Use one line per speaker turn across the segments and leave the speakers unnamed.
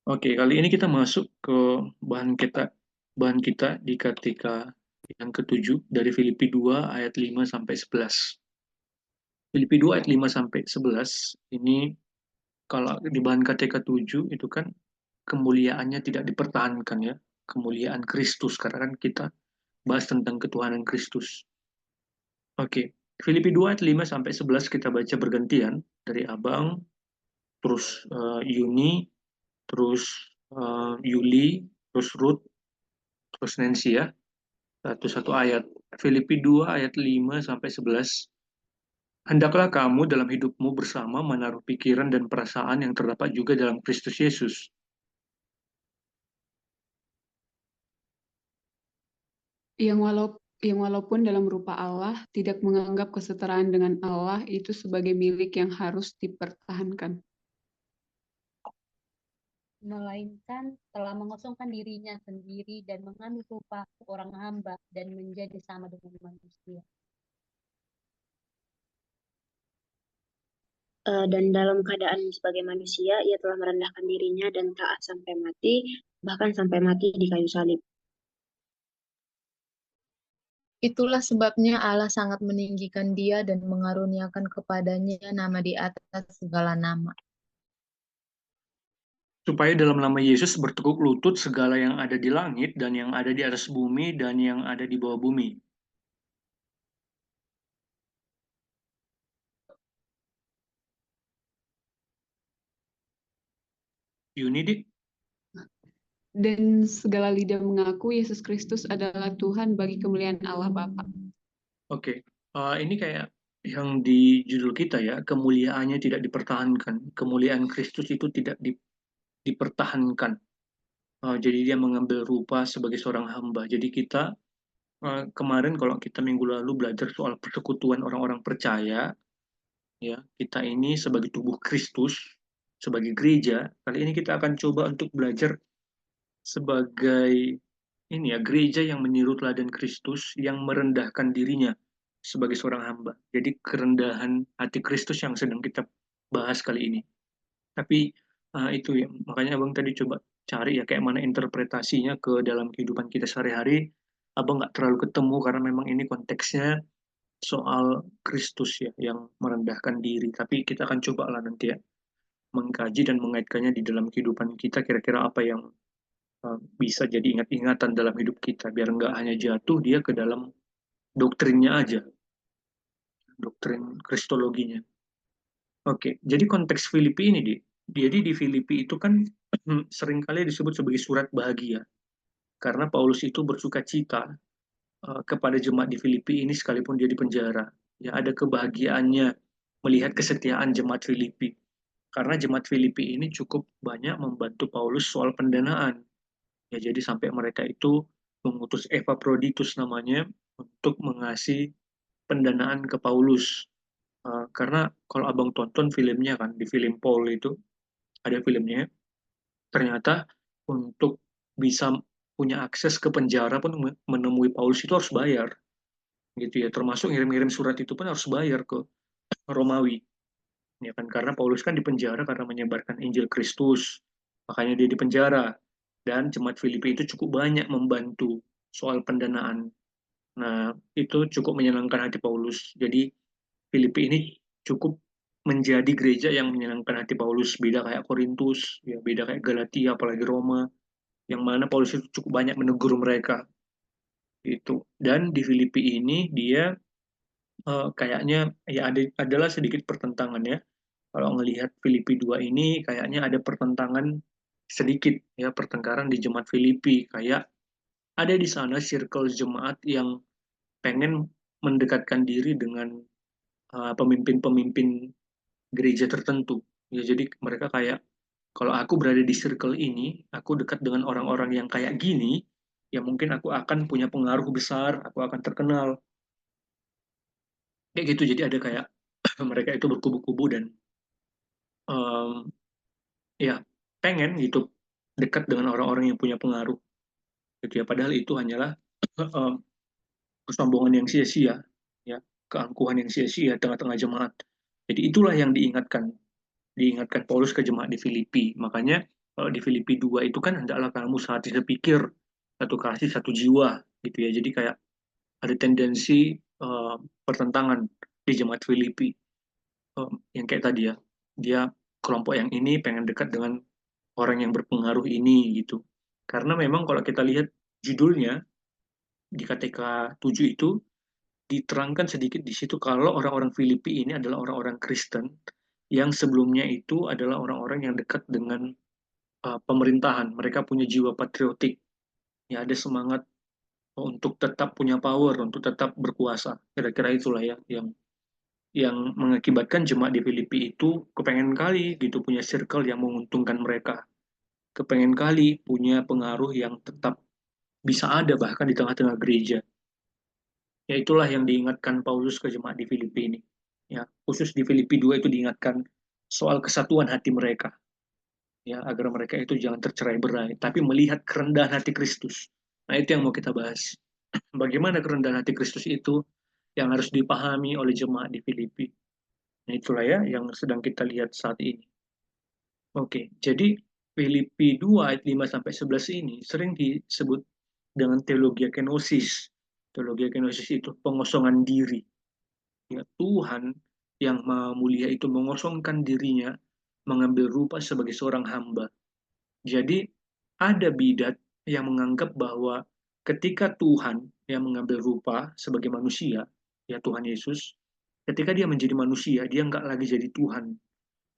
Oke, kali ini kita masuk ke bahan kita di ketika yang ketujuh dari Filipi 2 ayat 5 sampai 11. Filipi 2 ayat 5 sampai 11 ini kalau di bahan KTK 7 itu kan kemuliaannya tidak dipertahankan ya. Kemuliaan Kristus karena kan kita bahas tentang ketuhanan Kristus. Oke, Filipi 2 ayat 5 sampai 11 kita baca bergantian dari Abang, terus Yuni, terus Yuli, terus Ruth, terus Nancy ya. Satu-satu ayat. Filipi 2 ayat 5 sampai 11. Hendaklah kamu dalam hidupmu bersama menaruh pikiran dan perasaan yang terdapat juga dalam Kristus Yesus.
yang walau yang walaupun dalam rupa Allah tidak menganggap kesetaraan dengan Allah itu sebagai milik yang harus dipertahankan,
melainkan telah mengosongkan dirinya sendiri dan mengambil rupa orang hamba dan menjadi sama dengan manusia.
Dan dalam keadaan sebagai manusia, ia telah merendahkan dirinya dan taat sampai mati, bahkan sampai mati di kayu salib.
Itulah sebabnya Allah sangat meninggikan dia dan mengaruniakan kepadanya nama di atas segala nama.
Supaya dalam nama Yesus bertekuk lutut segala yang ada di langit dan yang ada di atas bumi dan yang ada di bawah bumi. Yuni, Dik?
dan segala lidah mengaku Yesus Kristus adalah Tuhan bagi kemuliaan Allah Bapa.
Oke. Ini kayak yang di judul kita ya, kemuliaannya tidak dipertahankan. Kemuliaan Kristus itu tidak dipertahankan. Jadi dia mengambil rupa sebagai seorang hamba. Jadi kita kemarin kalau kita minggu lalu belajar soal persekutuan orang-orang percaya, ya kita ini sebagai tubuh Kristus, sebagai gereja. Kali ini kita akan coba untuk belajar sebagai ini ya gereja yang meniru teladan Kristus, yang merendahkan dirinya sebagai seorang hamba. Jadi kerendahan hati Kristus yang sedang kita bahas kali ini. Tapi itu ya, makanya abang tadi coba cari ya kayak mana interpretasinya ke dalam kehidupan kita sehari-hari. Abang nggak terlalu ketemu karena memang ini konteksnya soal Kristus ya yang merendahkan diri. Tapi kita akan coba lah nanti ya mengkaji dan mengaitkannya di dalam kehidupan kita kira-kira apa yang bisa jadi ingat-ingatan dalam hidup kita biar nggak hanya jatuh dia ke dalam doktrinnya aja, doktrin kristologinya. Oke, jadi konteks Filipi ini jadi di Filipi itu kan seringkali disebut sebagai surat bahagia karena Paulus itu bersuka cita kepada jemaat di Filipi ini sekalipun dia di penjara. Ya ada kebahagiaannya melihat kesetiaan jemaat Filipi. Karena jemaat Filipi ini cukup banyak membantu Paulus soal pendanaan. Ya jadi sampai mereka itu mengutus Epaphroditus namanya untuk mengasih pendanaan ke Paulus. Karena kalau abang tonton filmnya kan di film Paul itu ada filmnya, ternyata untuk bisa punya akses ke penjara pun menemui Paulus itu harus bayar gitu ya, termasuk ngirim-ngirim surat itu pun harus bayar ke Romawi ya kan, karena Paulus kan di penjara karena menyebarkan Injil Kristus, makanya dia di penjara. Dan jemaat Filipi itu cukup banyak membantu soal pendanaan. Nah itu cukup menyenangkan hati Paulus. Jadi Filipi ini cukup menjadi gereja yang menyenangkan hati Paulus, beda kayak Korintus ya, beda kayak Galatia apalagi Roma yang mana Paulus itu cukup banyak menegur mereka itu. Dan di Filipi ini dia kayaknya ya adalah sedikit pertentangan ya. Kalau ngelihat Filipi 2 ini kayaknya ada pertentangan sedikit ya, pertengkaran di jemaat Filipi. Kayak ada di sana circle jemaat yang pengen mendekatkan diri dengan pemimpin-pemimpin gereja tertentu. Ya, jadi mereka kayak kalau aku berada di circle ini, aku dekat dengan orang-orang yang kayak gini, ya mungkin aku akan punya pengaruh besar, aku akan terkenal. Kayak gitu, jadi ada kayak mereka itu berkubu-kubu dan um, ya pengen gitu dekat dengan orang-orang yang punya pengaruh gitu ya, padahal itu hanyalah um, kesombongan yang sia-sia ya, keangkuhan yang sia-sia tengah-tengah jemaat. Jadi itulah yang diingatkan Paulus ke jemaat di Filipi. Makanya Kalau di Filipi 2 itu kan hendaklah kamu sehati sepikir, satu kasih, satu jiwa gitu ya. Jadi kayak ada tendensi pertentangan di jemaat Filipi. Yang kayak tadi ya, dia kelompok yang ini pengen dekat dengan orang yang berpengaruh ini gitu. Karena memang kalau kita lihat judulnya di KTK 7 itu diterangkan sedikit di situ kalau orang-orang Filipi ini adalah orang-orang Kristen yang sebelumnya itu adalah orang-orang yang dekat dengan pemerintahan. Mereka punya jiwa patriotik. Ya, ada semangat untuk tetap punya power, untuk tetap berkuasa. Kira-kira itulah ya yang mengakibatkan jemaat di Filipi itu kepengen kali gitu punya circle yang menguntungkan mereka. Kepengen kali punya pengaruh yang tetap bisa ada bahkan di tengah-tengah gereja. Ya itulah yang diingatkan Paulus ke jemaat di Filipi ini. Ya, khusus di Filipi 2 itu diingatkan soal kesatuan hati mereka. Ya, agar mereka itu jangan tercerai-berai, tapi melihat kerendahan hati Kristus. Nah, itu yang mau kita bahas. Bagaimana kerendahan hati Kristus itu yang harus dipahami oleh jemaat di Filipi. Nah, itulah ya yang sedang kita lihat saat ini. Oke, jadi Filipi 2 ayat 5 sampai 11 ini sering disebut dengan teologia kenosis. Teologia kenosis itu pengosongan diri. Ya, Tuhan yang Maha Mulia itu mengosongkan dirinya, mengambil rupa sebagai seorang hamba. Jadi ada bidat yang menganggap bahwa ketika Tuhan yang mengambil rupa sebagai manusia, ya Tuhan Yesus, ketika dia menjadi manusia, dia nggak lagi jadi Tuhan.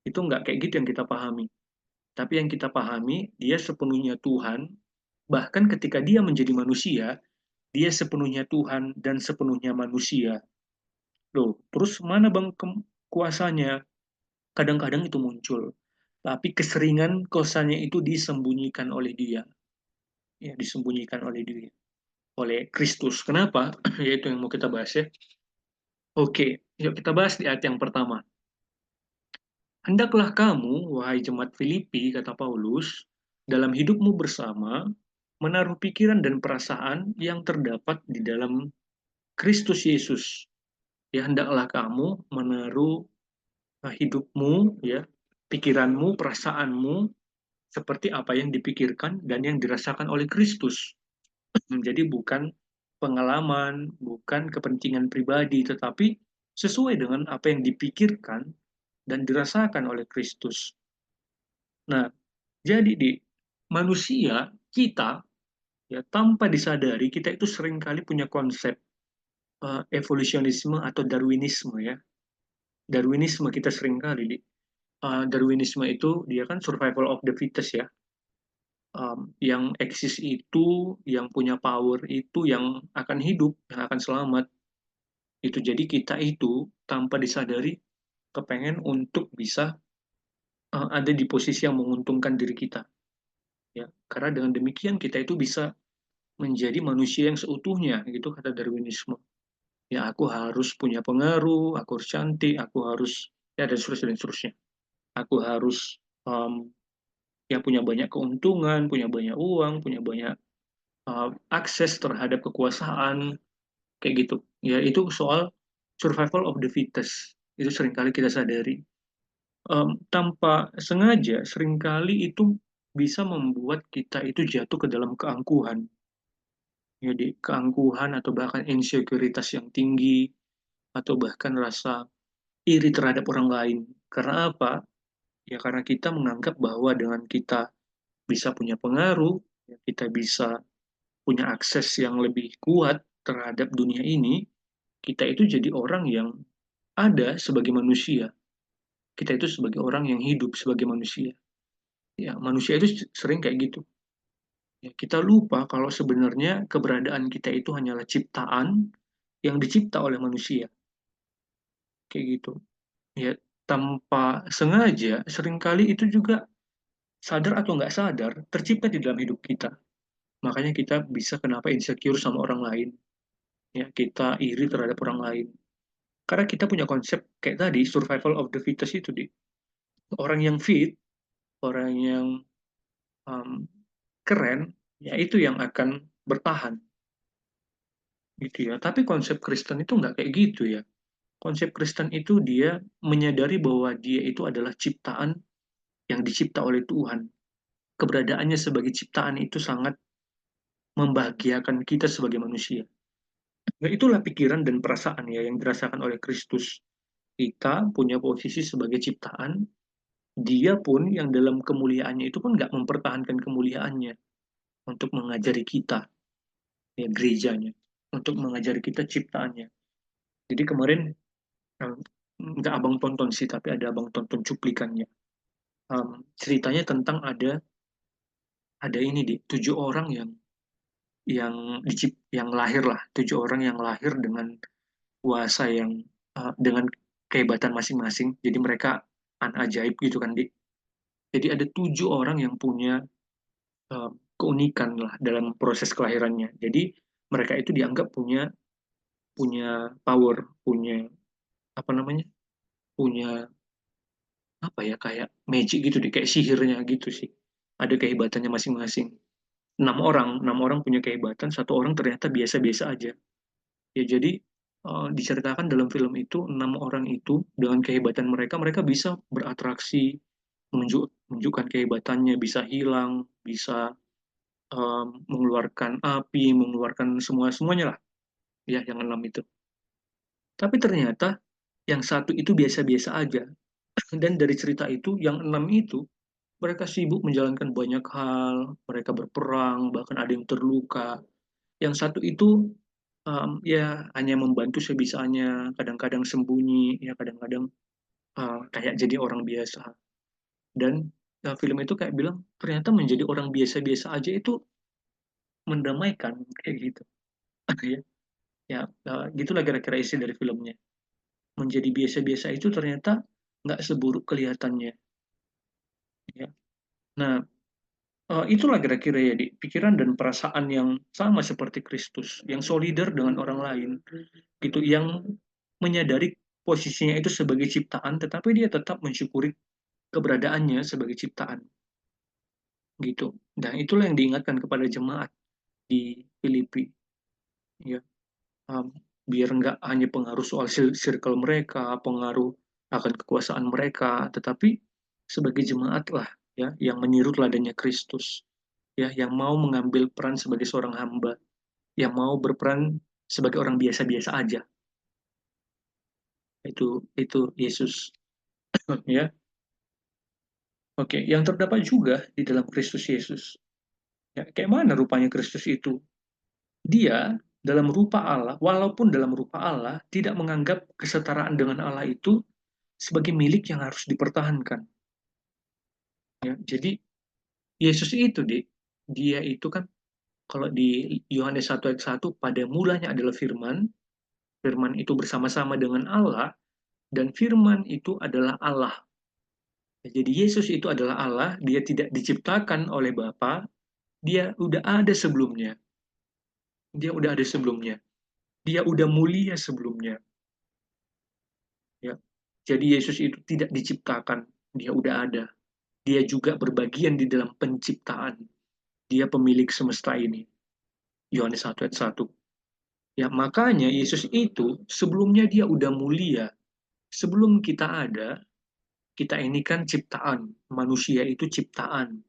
Itu nggak kayak gitu yang kita pahami. Tapi yang kita pahami, dia sepenuhnya Tuhan, bahkan ketika dia menjadi manusia, dia sepenuhnya Tuhan dan sepenuhnya manusia. Loh, terus mana bang kuasanya? Kadang-kadang itu muncul, tapi keseringan kuasanya itu disembunyikan oleh dia. Ya, disembunyikan oleh dia, oleh Kristus. Kenapa? Yaitu yang mau kita bahas ya. Oke, yuk kita bahas di ayat yang pertama. Hendaklah kamu, wahai jemaat Filipi, kata Paulus, dalam hidupmu bersama, menaruh pikiran dan perasaan yang terdapat di dalam Kristus Yesus. Ya, hendaklah kamu menaruh hidupmu, ya, pikiranmu, perasaanmu, seperti apa yang dipikirkan dan yang dirasakan oleh Kristus. Jadi bukan pengalaman, bukan kepentingan pribadi, tetapi sesuai dengan apa yang dipikirkan dan dirasakan oleh Kristus. Nah, jadi di manusia kita ya tanpa disadari kita itu seringkali punya konsep evolusionisme atau Darwinisme ya. Darwinisme kita seringkali di Darwinisme itu dia kan survival of the fittest ya. Yang eksis itu, yang punya power itu, yang akan hidup, yang akan selamat. Itu jadi kita itu tanpa disadari kepengen untuk bisa ada di posisi yang menguntungkan diri kita. Ya, karena dengan demikian kita itu bisa menjadi manusia yang seutuhnya, gitu kata Darwinisme. Ya, aku harus punya pengaruh, aku harus cantik, aku harus ya dan seterusnya dan seterusnya. Aku harus ya punya banyak keuntungan, punya banyak uang, punya banyak akses terhadap kekuasaan, kayak gitu. Ya, itu soal survival of the fittest. Itu seringkali kita sadari. Tanpa sengaja, seringkali itu bisa membuat kita itu jatuh ke dalam keangkuhan. Jadi keangkuhan atau bahkan insekuritas yang tinggi, atau bahkan rasa iri terhadap orang lain. Karena apa? Ya karena kita menganggap bahwa dengan kita bisa punya pengaruh, ya, kita bisa punya akses yang lebih kuat terhadap dunia ini, kita itu jadi orang yang ada sebagai manusia. Kita itu sebagai orang yang hidup sebagai manusia. Ya, manusia itu sering kayak gitu. Ya, kita lupa kalau sebenarnya keberadaan kita itu hanyalah ciptaan yang dicipta oleh manusia. Kayak gitu. Ya, tanpa sengaja, seringkali itu juga sadar atau nggak sadar, tercipta di dalam hidup kita. Makanya kita bisa kenapa insecure sama orang lain. Ya, kita iri terhadap orang lain. Karena kita punya konsep kayak tadi, survival of the fittest itu, di orang yang fit, orang yang um, keren, ya itu yang akan bertahan. Gitu ya. Tapi konsep Kristen itu nggak kayak gitu ya. Konsep Kristen itu dia menyadari bahwa dia itu adalah ciptaan yang dicipta oleh Tuhan. keberadaannya sebagai ciptaan itu sangat membahagiakan kita sebagai manusia. Nah, itulah pikiran dan perasaan ya yang dirasakan oleh Kristus. Kita punya posisi sebagai ciptaan, dia pun yang dalam kemuliaannya itu pun nggak mempertahankan kemuliaannya untuk mengajari kita, ya gerejanya, untuk mengajari kita ciptaannya. Jadi kemarin nggak abang tonton sih, tapi ada abang tonton cuplikannya. Ceritanya tentang ada ini di 7 orang yang lahir lah, 7 orang yang lahir dengan kuasa yang dengan kehebatan masing-masing. Jadi mereka ajaib gitu kan, di. Jadi ada 7 orang yang punya keunikan lah dalam proses kelahirannya. Jadi mereka itu dianggap punya punya power, punya apa namanya, punya apa ya, kayak magic gitu deh, kayak sihirnya gitu sih. Ada kehebatannya masing-masing. 6 orang punya kehebatan, 1 orang ternyata biasa-biasa aja. Ya jadi diceritakan dalam film itu 6 orang itu dengan kehebatan mereka, mereka bisa beratraksi, menunjukkan kehebatannya, bisa hilang, bisa mengeluarkan api, mengeluarkan semuanya lah, ya yang 6 itu. Tapi ternyata yang satu itu biasa-biasa aja. Dan dari cerita itu, yang 6 itu mereka sibuk menjalankan banyak hal, mereka berperang, bahkan ada yang terluka. Yang satu itu ya hanya membantu sebisanya, kadang-kadang sembunyi, ya kadang-kadang kayak jadi orang biasa. Dan film itu kayak bilang ternyata menjadi orang biasa-biasa aja itu mendamaikan kayak gitu. ya, ya gitulah kira-kira isi dari filmnya. Menjadi biasa-biasa itu ternyata nggak seburuk kelihatannya. Ya. Nah, itulah kira-kira ya di pikiran dan perasaan yang sama seperti Kristus, yang solider dengan orang lain, gitu, yang menyadari posisinya itu sebagai ciptaan, tetapi dia tetap mensyukuri keberadaannya sebagai ciptaan, gitu. Dan itulah yang diingatkan kepada jemaat di Filipi, ya, biar nggak hanya pengaruh soal circle mereka, pengaruh akan kekuasaan mereka, tetapi sebagai jemaat lah, ya, yang meniru teladannya Kristus, ya, yang mau mengambil peran sebagai seorang hamba, yang mau berperan sebagai orang biasa-biasa aja. Itu Yesus, ya. Oke, yang terdapat juga di dalam Kristus Yesus. Ya, kayak mana rupanya Kristus itu? Dia dalam rupa Allah, walaupun dalam rupa Allah, tidak menganggap kesetaraan dengan Allah itu sebagai milik yang harus dipertahankan. Ya, jadi Yesus itu, dia itu kan kalau di Yohanes 1 ayat 1, pada mulanya adalah firman, firman itu bersama-sama dengan Allah, dan firman itu adalah Allah. Jadi Yesus itu adalah Allah, dia tidak diciptakan oleh Bapa, dia udah ada sebelumnya. Dia udah ada sebelumnya. Dia udah mulia sebelumnya. Ya. Jadi Yesus itu tidak diciptakan, dia udah ada. Dia juga berbagian di dalam penciptaan. Dia pemilik semesta ini. Yohanes 1 ayat 1. Ya, makanya Yesus itu sebelumnya dia udah mulia. Sebelum kita ada, kita ini kan ciptaan. Manusia itu ciptaan.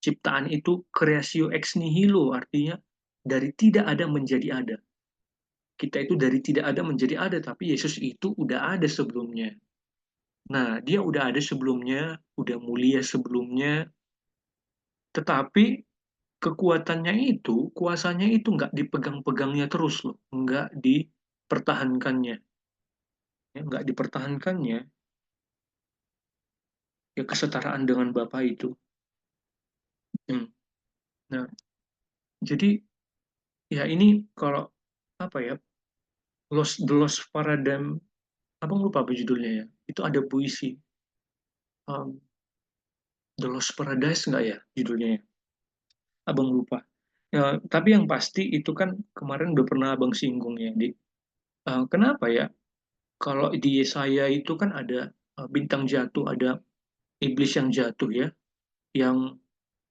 Ciptaan itu creatio ex nihilo, artinya dari tidak ada menjadi ada. Kita itu dari tidak ada menjadi ada, tapi Yesus itu udah ada sebelumnya. Nah, dia udah ada sebelumnya, udah mulia sebelumnya, tetapi kekuatannya itu, kuasanya itu nggak dipegang-pegangnya terus loh, nggak dipertahankannya. Ya, nggak dipertahankannya, ya kesetaraan dengan Bapa itu. Nah, jadi ya ini kalau apa ya, The Lost Paradigm, abang lupa apa judulnya ya, itu ada puisi. The Lost Paradise nggak ya judulnya ya? Abang lupa. Ya, tapi yang pasti itu kan kemarin udah pernah abang singgung ya, kenapa ya kalau di Yesaya itu kan ada bintang jatuh, ada iblis yang jatuh ya, yang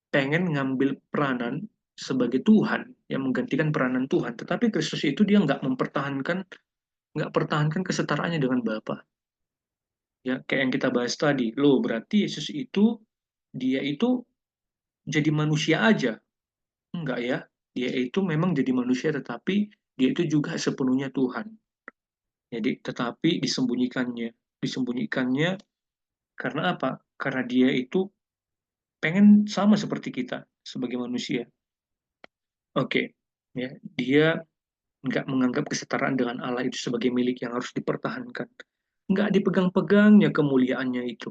pengen ngambil peranan sebagai Tuhan, yang menggantikan peranan Tuhan, tetapi Kristus itu dia nggak pertahankan kesetaraannya dengan Bapa. Ya, kayak yang kita bahas tadi, loh berarti Yesus itu dia itu jadi manusia aja. Enggak ya. Dia itu memang jadi manusia, tetapi dia itu juga sepenuhnya Tuhan. Jadi, tetapi disembunyikannya karena apa? Karena dia itu pengen sama seperti kita sebagai manusia. Oke, ya, dia nggak menganggap kesetaraan dengan Allah itu sebagai milik yang harus dipertahankan. Nggak dipegang-pegangnya kemuliaannya itu,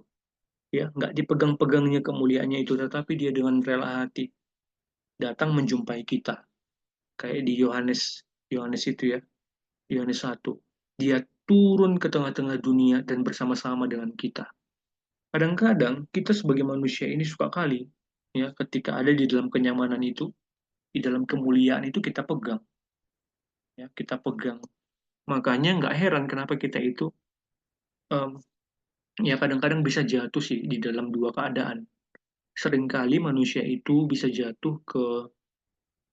ya, nggak dipegang-pegangnya kemuliaannya itu, tetapi dia dengan rela hati datang menjumpai kita, kayak di Yohanes itu ya, Yohanes 1. Dia turun ke tengah-tengah dunia dan bersama-sama dengan kita. Kadang-kadang kita sebagai manusia ini suka kali, ya, ketika ada di dalam kenyamanan itu, di dalam kemuliaan itu kita pegang, ya, kita pegang. Makanya nggak heran kenapa kita itu em, ya kadang-kadang bisa jatuh sih di dalam dua keadaan. Seringkali manusia itu bisa jatuh ke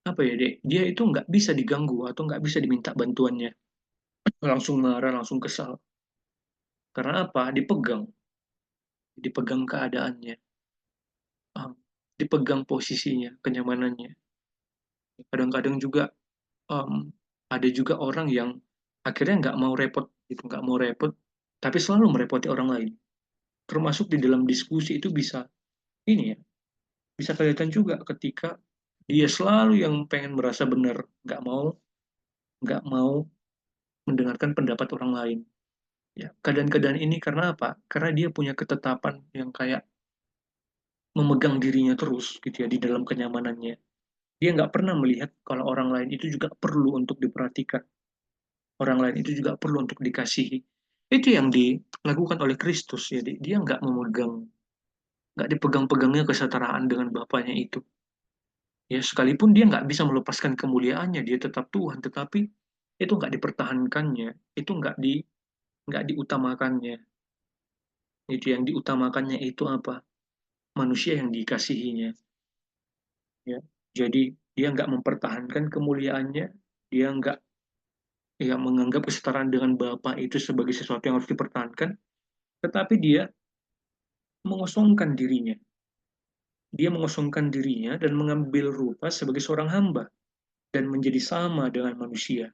apa ya, Dek? Dia itu nggak bisa diganggu atau nggak bisa diminta bantuannya. Langsung marah, langsung kesal. Karena apa? Dipegang keadaannya, dipegang posisinya, kenyamanannya. Kadang-kadang juga ada juga orang yang akhirnya nggak mau repot, gitu, nggak mau repot, tapi selalu merepoti orang lain. Termasuk di dalam diskusi itu bisa ini ya, bisa kelihatan juga ketika dia selalu yang pengen merasa benar, nggak mau mendengarkan pendapat orang lain. Ya, keadaan-keadaan ini karena apa? Karena dia punya ketetapan yang kayak memegang dirinya terus gitu ya di dalam kenyamanannya. Dia nggak pernah melihat kalau orang lain itu juga perlu untuk diperhatikan. Orang lain itu juga perlu untuk dikasihi. Itu yang dilakukan oleh Kristus ya. Dia nggak dipegang-pegangnya kesetaraan dengan Bapaknya itu. Ya, sekalipun dia nggak bisa melepaskan kemuliaannya, dia tetap Tuhan, tetapi itu nggak dipertahankannya, itu nggak diutamakannya. Itu yang diutamakannya itu apa? Manusia yang dikasihinya. Ya, jadi dia nggak mempertahankan kemuliaannya, dia nggak ya menganggap kesetaraan dengan Bapa itu sebagai sesuatu yang harus dipertahankan, tetapi dia mengosongkan dirinya. Dia mengosongkan dirinya dan mengambil rupa sebagai seorang hamba dan menjadi sama dengan manusia.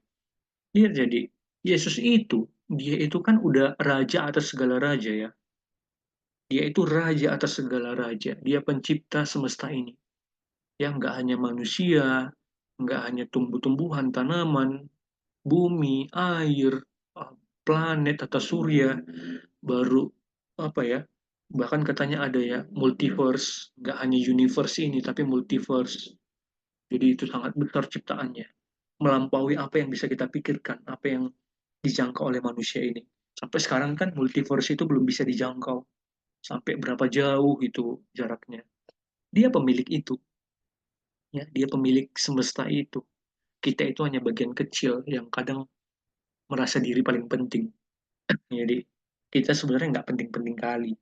Jadi Yesus itu, dia itu kan udah raja atas segala raja ya. Dia itu raja atas segala raja. Dia pencipta semesta ini. Ya, nggak hanya manusia, nggak hanya tumbuh-tumbuhan, tanaman, bumi, air, planet atau surya, baru apa ya? Bahkan katanya ada ya multiverse, nggak hanya universe ini tapi multiverse. Jadi itu sangat besar ciptaannya, melampaui apa yang bisa kita pikirkan, apa yang dijangkau oleh manusia ini. Sampai sekarang kan multiverse itu belum bisa dijangkau. Sampai berapa jauh itu jaraknya. Dia pemilik itu. Ya, dia pemilik semesta itu. Kita itu hanya bagian kecil yang kadang merasa diri paling penting. Jadi kita sebenarnya nggak penting-penting kali.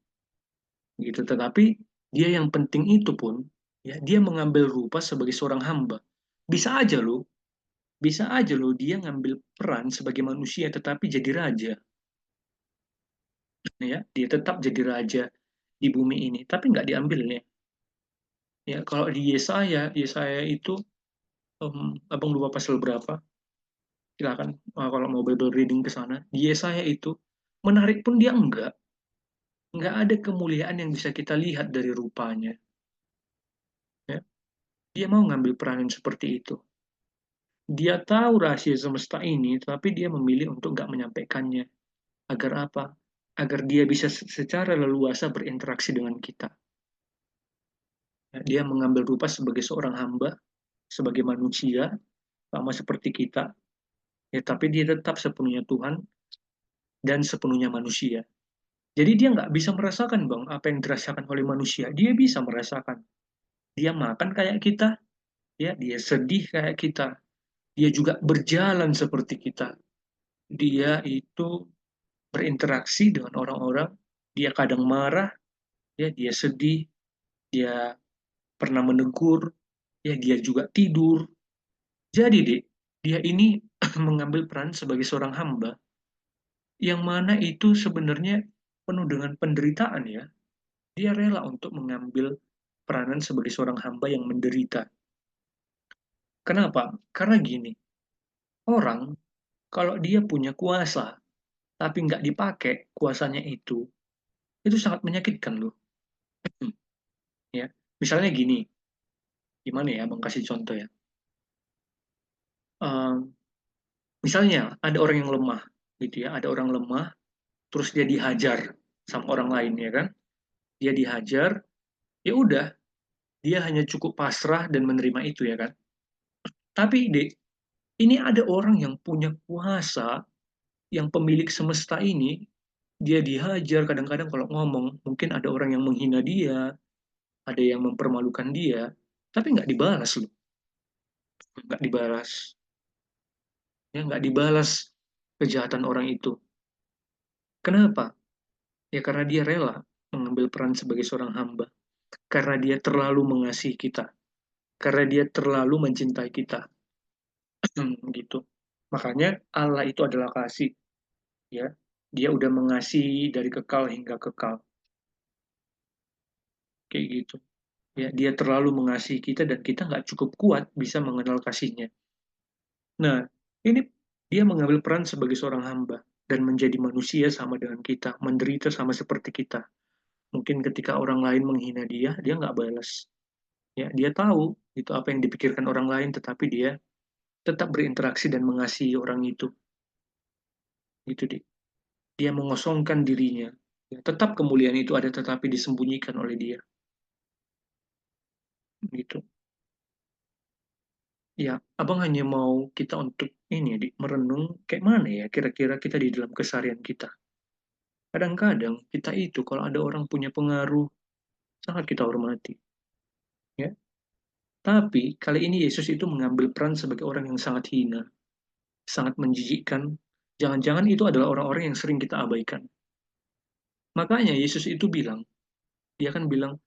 Gitu. Tetapi dia yang penting itu pun, ya, dia mengambil rupa sebagai seorang hamba. Bisa aja loh, bisa aja loh dia ngambil peran sebagai manusia tetapi jadi raja. Ya, dia tetap jadi raja di bumi ini, tapi nggak diambilnya. Ya, kalau di Yesaya itu, abang lupa pasal berapa, silakan kalau mau Bible reading ke sana. Di Yesaya itu, menarik pun dia nggak ada kemuliaan yang bisa kita lihat dari rupanya. Ya. Dia mau ngambil peranan seperti itu. Dia tahu rahasia semesta ini, tapi dia memilih untuk nggak menyampaikannya. Agar apa? Agar dia bisa secara leluasa berinteraksi dengan kita. Ya, dia mengambil rupa sebagai seorang hamba, sebagai manusia, sama seperti kita, ya, tapi dia tetap sepenuhnya Tuhan dan sepenuhnya manusia. Jadi dia nggak bisa merasakan, Bang, apa yang dirasakan oleh manusia. Dia bisa merasakan. Dia makan kayak kita, ya, dia sedih kayak kita. Dia juga berjalan seperti kita. Dia itu berinteraksi dengan orang-orang. Dia kadang marah, ya, dia sedih, dia pernah menegur, ya, dia juga tidur. Jadi, Dek, dia ini mengambil peran sebagai seorang hamba yang mana itu sebenarnya penuh dengan penderitaan ya. Dia rela untuk mengambil peranan sebagai seorang hamba yang menderita. Kenapa? Karena gini, orang kalau dia punya kuasa, tapi nggak dipakai kuasanya itu sangat menyakitkan loh. Ya, misalnya gini, gimana ya, Bang kasih contoh ya. Misalnya ada orang yang lemah, gitu ya, ada orang lemah, terus dia dihajar sama orang lain ya kan, dia dihajar, ya udah, dia hanya cukup pasrah dan menerima itu ya kan. Tapi dek, ini ada orang yang punya kuasa, yang pemilik semesta ini, dia dihajar kadang-kadang kalau ngomong, mungkin ada orang yang menghina dia, ada yang mempermalukan dia, tapi nggak dibalas loh, nggak dibalas, ya nggak dibalas kejahatan orang itu. Kenapa? Ya karena dia rela mengambil peran sebagai seorang hamba, karena dia terlalu mengasihi kita, karena dia terlalu mencintai kita, gitu. Makanya Allah itu adalah kasih, ya. Dia udah mengasihi dari kekal hingga kekal, kayak gitu. Ya, dia terlalu mengasihi kita dan kita nggak cukup kuat bisa mengenal kasihnya. Nah, ini dia mengambil peran sebagai seorang hamba dan menjadi manusia sama dengan kita, menderita sama seperti kita. Mungkin ketika orang lain menghina dia, dia nggak balas. Ya, dia tahu itu apa yang dipikirkan orang lain, tetapi dia tetap berinteraksi dan mengasihi orang itu. Gitu deh. Dia mengosongkan dirinya. Ya, tetap kemuliaan itu ada, tetapi disembunyikan oleh dia. Gitu. Ya, abang hanya mau kita untuk ini ya, merenung kayak mana ya kira-kira kita di dalam keseharian kita. Kadang-kadang kita itu kalau ada orang punya pengaruh, sangat kita hormati. Ya. Tapi kali ini Yesus itu mengambil peran sebagai orang yang sangat hina, sangat menjijikkan. Jangan-jangan itu adalah orang-orang yang sering kita abaikan. Makanya Yesus itu bilang, dia kan bilang,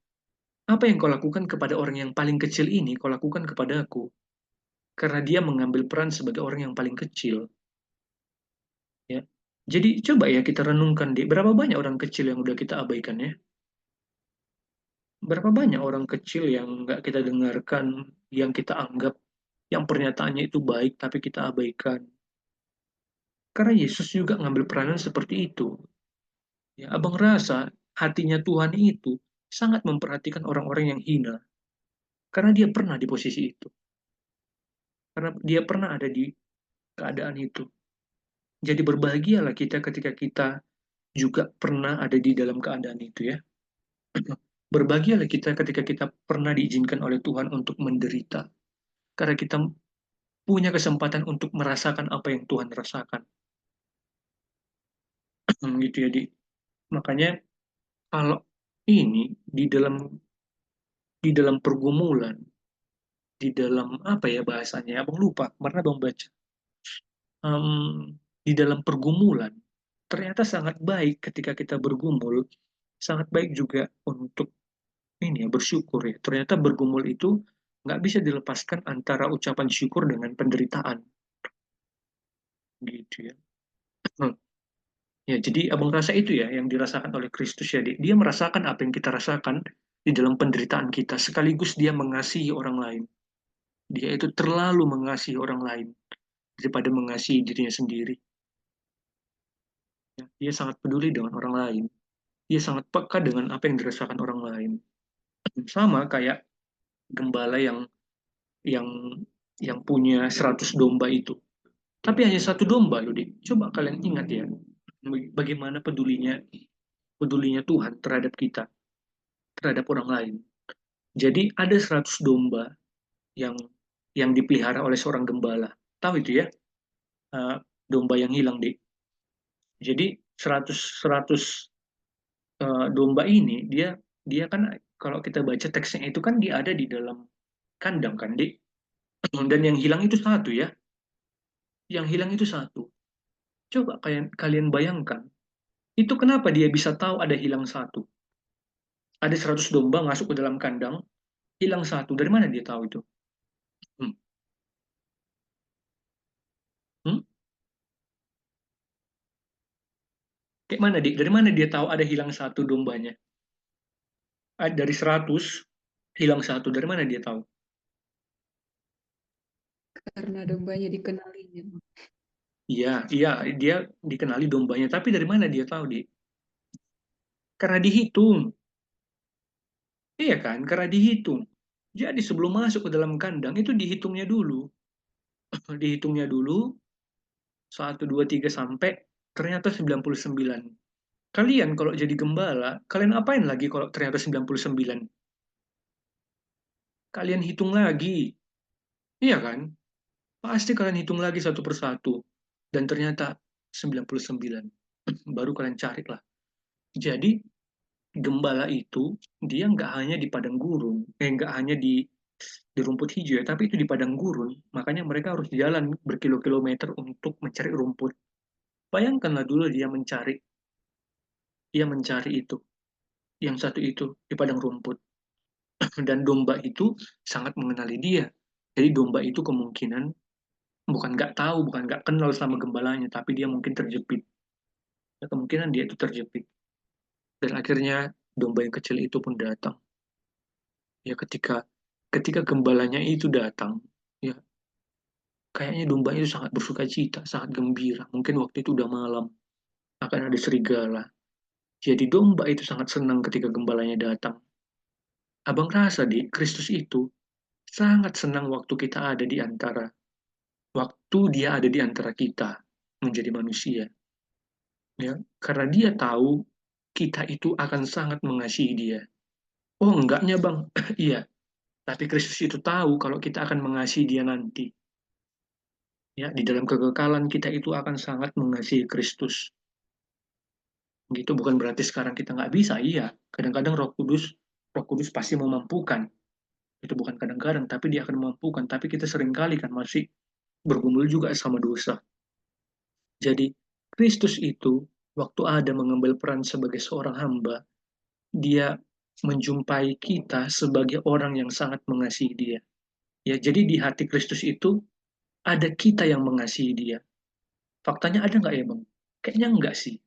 apa yang kau lakukan kepada orang yang paling kecil ini, kau lakukan kepada aku. Karena dia mengambil peran sebagai orang yang paling kecil. Ya. Jadi coba ya kita renungkan, deh, berapa banyak orang kecil yang udah kita abaikan ya? Berapa banyak orang kecil yang nggak kita dengarkan, yang kita anggap, yang pernyataannya itu baik, tapi kita abaikan. Karena Yesus juga ngambil peranan seperti itu. Ya, abang rasa hatinya Tuhan itu sangat memperhatikan orang-orang yang hina. Karena dia pernah di posisi itu. Karena dia pernah ada di keadaan itu. Jadi berbahagialah kita ketika kita juga pernah ada di dalam keadaan itu ya. Berbahagialah kita ketika kita pernah diizinkan oleh Tuhan untuk menderita. Karena kita punya kesempatan untuk merasakan apa yang Tuhan rasakan. Gitu ya, Di. Makanya kalau ini di dalam pergumulan, di dalam apa ya bahasanya, abang lupa, pernah abang baca. Di dalam pergumulan, ternyata sangat baik ketika kita bergumul, sangat baik juga untuk ini ya bersyukur ya. Ternyata bergumul itu nggak bisa dilepaskan antara ucapan syukur dengan penderitaan, gitu ya. Ya, jadi abang rasa itu ya yang dirasakan oleh Kristus ya. Dia merasakan apa yang kita rasakan di dalam penderitaan kita, sekaligus dia mengasihi orang lain. Dia itu terlalu mengasihi orang lain daripada mengasihi dirinya sendiri. Ya, dia sangat peduli dengan orang lain. Dia sangat peka dengan apa yang dirasakan orang lain. Sama kayak gembala yang yang punya 100 domba itu. Tapi hanya satu domba loh, Dik. Coba kalian ingat ya, bagaimana pedulinya Tuhan terhadap kita, terhadap orang lain. Jadi ada 100 domba yang dipelihara oleh seorang gembala. Tahu itu ya, uh, domba yang hilang, Dik. Jadi 100 domba ini dia dia kan kalau kita baca teksnya itu kan dia ada di dalam kandang kan, Dik. Dan yang hilang itu satu ya. Yang hilang itu satu. Coba kalian bayangkan, itu kenapa dia bisa tahu ada hilang satu? Ada 100 domba masuk ke dalam kandang, hilang satu. Dari mana dia tahu itu? Hmm. Hmm? Kayak mana, Dik? Dari mana dia tahu ada hilang satu dombanya? Dari 100, Hilang satu, dari mana dia tahu?
Karena dombanya dikenalinya.
Iya, iya, dia dikenali dombanya, tapi dari mana dia tahu, Dik? Karena dihitung. Iya kan? Karena dihitung. Jadi sebelum masuk ke dalam kandang itu dihitungnya dulu. Dihitungnya dulu, 1, 2, 3 sampai ternyata 99. Kalian kalau jadi gembala, kalian apain lagi kalau ternyata 99? Kalian hitung lagi. Iya kan? Pasti kalian hitung lagi satu persatu. Dan ternyata 99. Baru kalian cari lah. Jadi gembala itu dia nggak hanya di padang gurun, nggak hanya di rumput hijau ya, tapi itu di padang gurun. Makanya mereka harus jalan berkilo-kilometer untuk mencari rumput. Bayangkanlah dulu dia mencari itu, yang satu itu di padang rumput. Dan domba itu sangat mengenali dia. Jadi domba itu kemungkinan bukan nggak tahu, bukan nggak kenal sama gembalanya, tapi dia mungkin terjepit. Ya, kemungkinan dia itu terjepit. Dan akhirnya domba yang kecil itu pun datang. Ya ketika ketika gembalanya itu datang, ya kayaknya domba itu sangat bersuka cita, sangat gembira. Mungkin waktu itu udah malam, akan ada serigala. Jadi domba itu sangat senang ketika gembalanya datang. Abang rasa di Kristus itu sangat senang waktu kita ada di antara, waktu dia ada di antara kita menjadi manusia. Ya, karena dia tahu kita itu akan sangat mengasihi dia. Oh enggaknya bang, iya. Tapi Kristus itu tahu kalau kita akan mengasihi dia nanti. Ya, di dalam kekekalan kita itu akan sangat mengasihi Kristus. Gitu bukan berarti sekarang kita nggak bisa, iya. Kadang-kadang Roh Kudus pasti memampukan. Itu bukan kadang-kadang, tapi dia akan memampukan. Tapi kita seringkali kan masih bergumul juga sama dosa. Jadi Kristus itu waktu ada mengambil peran sebagai seorang hamba, dia menjumpai kita sebagai orang yang sangat mengasihi dia. Ya, jadi di hati Kristus itu ada kita yang mengasihi dia. Faktanya ada nggak ya bang? Kayaknya enggak sih.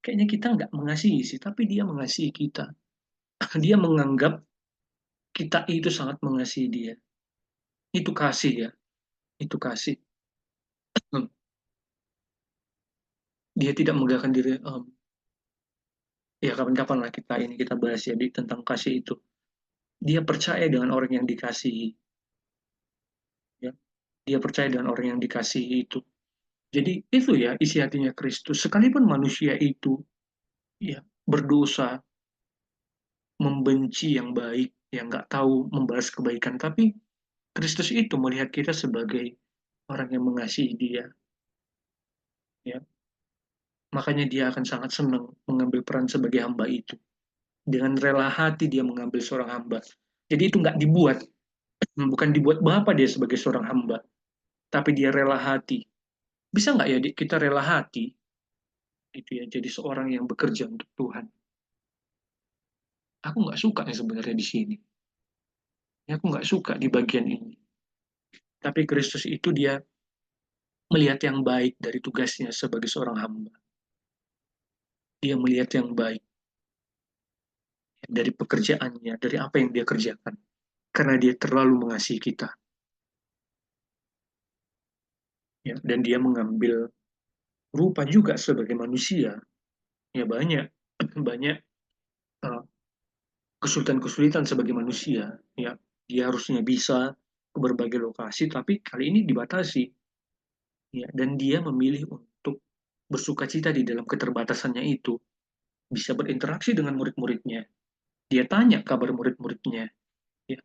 Kayaknya kita nggak mengasihi sih, tapi dia mengasihi kita. Dia menganggap kita itu sangat mengasihi dia. Itu kasih ya, itu kasih. Dia tidak megahkan diri. Ya kapan-kapan lah kita bahas ya tentang kasih itu. Dia percaya dengan orang yang dikasihi. Ya, dia percaya dengan orang yang dikasihi itu. Jadi itu ya isi hatinya Kristus. Sekalipun manusia itu ya berdosa, membenci yang baik, yang nggak tahu membalas kebaikan, tapi Kristus itu melihat kita sebagai orang yang mengasihi dia. Ya, makanya dia akan sangat senang mengambil peran sebagai hamba itu. Dengan rela hati dia mengambil seorang hamba. Jadi itu nggak dibuat, bukan dibuat Bapa dia sebagai seorang hamba, tapi dia rela hati. Bisa nggak ya kita rela hati, gitu ya, jadi seorang yang bekerja untuk Tuhan. Aku nggak suka ya sebenarnya di sini. Ya, aku nggak suka di bagian ini. Tapi Kristus itu dia melihat yang baik dari tugasnya sebagai seorang hamba. Dia melihat yang baik dari pekerjaannya, dari apa yang dia kerjakan. Karena dia terlalu mengasihi kita. Ya, dan dia mengambil rupa juga sebagai manusia. Ya banyak banyak uh, kesulitan-kesulitan sebagai manusia. Ya, dia harusnya bisa ke berbagai lokasi, tapi kali ini dibatasi. Ya, dan dia memilih untuk bersukacita di dalam keterbatasannya itu, bisa berinteraksi dengan murid-muridnya. Dia tanya kabar murid-muridnya. Ya.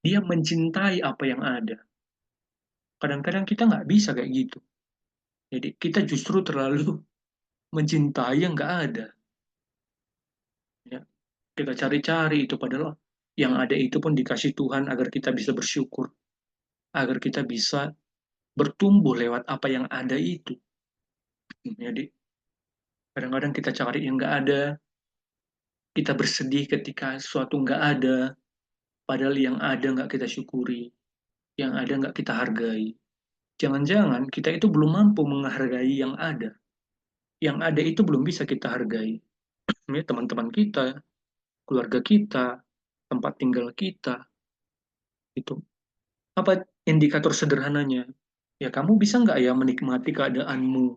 Dia mencintai apa yang ada. Kadang-kadang kita nggak bisa kayak gitu. Jadi kita justru terlalu mencintai yang nggak ada. Ya. Kita cari-cari itu padahal yang ada itu pun dikasih Tuhan agar kita bisa bersyukur, agar kita bisa bertumbuh lewat apa yang ada itu. Jadi kadang-kadang kita cari yang nggak ada, kita bersedih ketika sesuatu nggak ada, padahal yang ada nggak kita syukuri, yang ada nggak kita hargai. Jangan-jangan kita itu belum mampu menghargai yang ada. Yang ada itu belum bisa kita hargai. Ya, teman-teman kita, keluarga kita, tempat tinggal kita. Itu apa indikator sederhananya? Ya kamu bisa nggak ya menikmati keadaanmu?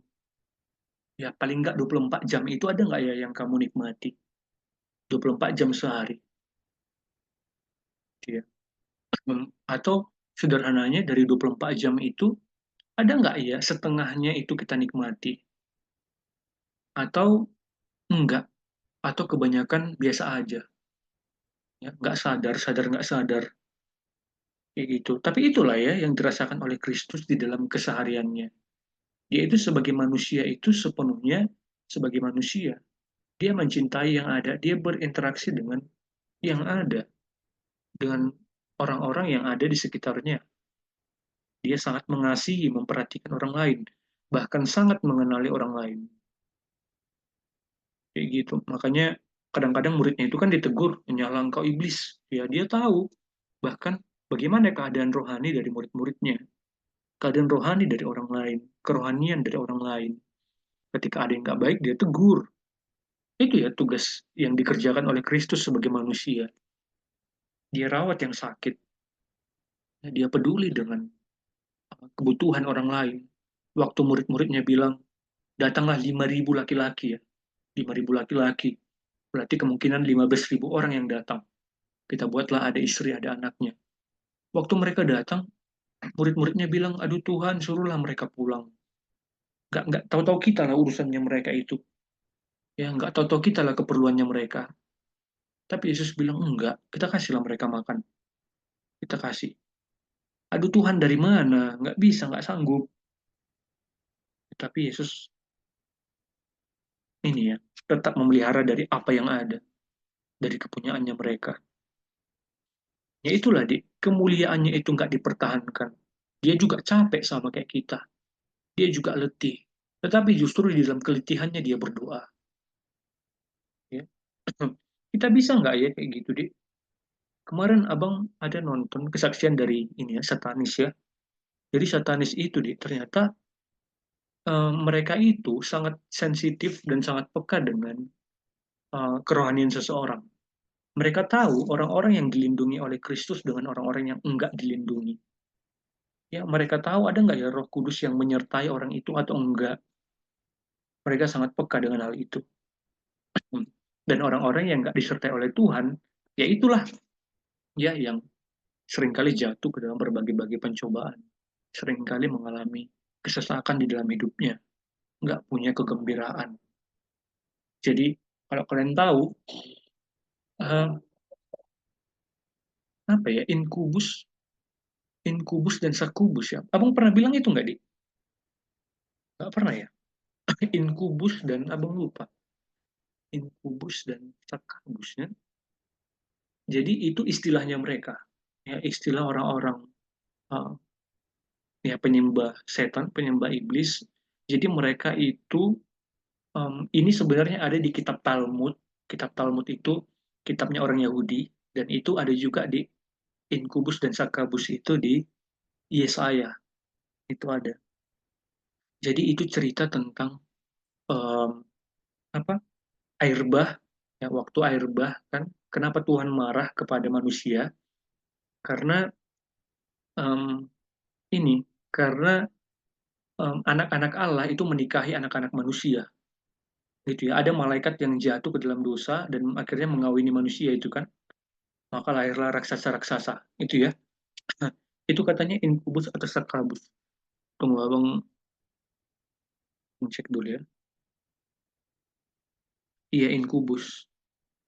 Ya paling nggak 24 jam itu ada nggak ya yang kamu nikmati? 24 jam sehari. Ya. Atau sederhananya dari 24 jam itu, ada nggak ya setengahnya itu kita nikmati? Atau enggak? Atau kebanyakan biasa aja? Ya, nggak sadar, sadar nggak sadar. Kayak gitu. Tapi itulah ya yang dirasakan oleh Kristus di dalam kesehariannya. Dia itu sebagai manusia itu sepenuhnya sebagai manusia. Dia mencintai yang ada, dia berinteraksi dengan yang ada, dengan orang-orang yang ada di sekitarnya. Dia sangat mengasihi, memperhatikan orang lain, bahkan sangat mengenali orang lain. Kayak gitu. Makanya kadang-kadang muridnya itu kan ditegur, menyala engkau iblis. Ya, dia tahu bahkan bagaimana keadaan rohani dari murid-muridnya, keadaan rohani dari orang lain, kerohanian dari orang lain. Ketika ada yang nggak baik, dia tegur. Itu ya tugas yang dikerjakan oleh Kristus sebagai manusia. Dia rawat yang sakit. Dia peduli dengan kebutuhan orang lain. Waktu murid-muridnya bilang, datanglah 5.000 laki-laki ya. 5.000 laki-laki. Berarti kemungkinan 15.000 orang yang datang. Kita buatlah ada istri, ada anaknya. Waktu mereka datang, murid-muridnya bilang, aduh Tuhan, suruhlah mereka pulang. Nggak tahu-tahu kita lah urusannya mereka itu. Ya, nggak tahu-tahu kita lah keperluannya mereka. Tapi Yesus bilang, enggak, kita kasihlah mereka makan. Kita kasih. Aduh Tuhan, dari mana? Nggak bisa, nggak sanggup. Tapi Yesus ini ya, tetap memelihara dari apa yang ada. Dari kepunyaannya mereka. Ya itulah, kemuliaannya itu nggak dipertahankan. Dia juga capek sama kayak kita. Dia juga letih. Tetapi justru di dalam keletihannya dia berdoa. Ya. Kita bisa nggak ya kayak gitu, Dik? Kemarin abang ada nonton kesaksian dari ini ya, satanis ya. Jadi satanis itu, Dik, ternyata mereka itu sangat sensitif dan sangat peka dengan kerohanian seseorang. Mereka tahu orang-orang yang dilindungi oleh Kristus dengan orang-orang yang enggak dilindungi. Ya, mereka tahu ada nggak ya Roh Kudus yang menyertai orang itu atau enggak. Mereka sangat peka dengan hal itu. Dan orang-orang yang nggak disertai oleh Tuhan, ya itulah ya yang seringkali jatuh ke dalam berbagai-bagai pencobaan, seringkali mengalami kesesakan di dalam hidupnya, nggak punya kegembiraan. Jadi kalau kalian tahu uh, apa ya, inkubus dan sakubus ya. Abang pernah bilang itu nggak, Di? Nggak pernah ya. Inkubus dan abang lupa. Inkubus dan sakubus ya. Jadi itu istilahnya mereka, ya istilah orang-orang uh, ya penyembah setan, penyembah iblis. Jadi mereka itu ini sebenarnya ada di kitab Talmud. Kitab Talmud itu kitabnya orang Yahudi dan itu ada juga di Inkubus dan Sakabus itu di Yesaya. Itu ada. Jadi itu cerita tentang um, apa? Air bah, ya waktu air bah kan kenapa Tuhan marah kepada manusia? Karena um, ini karena anak-anak Allah itu menikahi anak-anak manusia. Gitu ya. Ada malaikat yang jatuh ke dalam dosa dan akhirnya mengawini manusia itu kan. Maka lahirlah raksasa-raksasa. Itu ya. Itu katanya inkubus atau sakabus. Tunggu abang cek dulu ya. Iya inkubus.